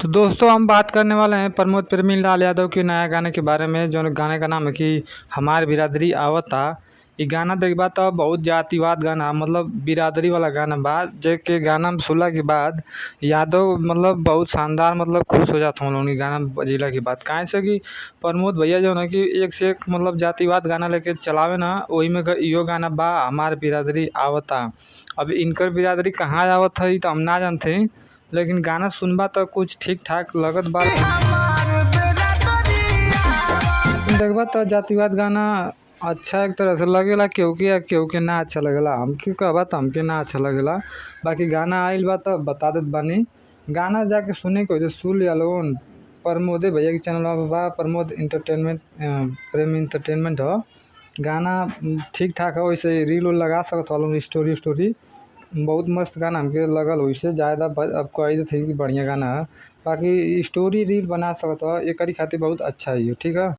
तो दोस्तों हम बात करने वाले हैं प्रमोद प्रेमी लाल यादव के नया गाने के बारे में। जो गाने का नाम है कि हमार बिरादरी आवता। ये गाना देखबा तो बहुत जातिवाद गाना मतलब बिरादरी वाला गाना बा। जे के गाना में सुनला के बाद यादव मतलब बहुत शानदार मतलब खुश हो जाता हूँ गाना बजेला के बाद। काहे से कि प्रमोद भैया जो है कि एक से एक मतलब जातिवाद गाना लेके चलावे ना, वही में इहो गाना बा हमार बिरादरी आवता। अब इनकर बिरादरी कहाँ आवत है तो हम ना जानते, लेकिन गाना सुनबा तो कुछ ठीक ठाक लगत बा। देखबा तो जातिवाद गाना अच्छा एक तरह से लगेला, केहू के ना अच्छा लगेला। हमके कहबा तो हमके ना अच्छा लगेला। बाकी गाना आइल बा तो बता देत बानी। गाना जाके सुने के हो तो सुन लिया लोगन। प्रमोदे भैया के चैनल में बा, प्रमोद इंटरटेनमेंट प्रेमी इंटरटेनमेंट हो। गाना ठीक ठाक है, वैसे रील उल लगा सकत हो, स्टोरी स्टोरी बहुत मस्त गाना हमके लगल। वैसे ज़्यादा अब कही थे कि बढ़िया गाना है। बाकी स्टोरी रील बना सकत हो, एक खातिर बहुत अच्छा है ये। ठीक है।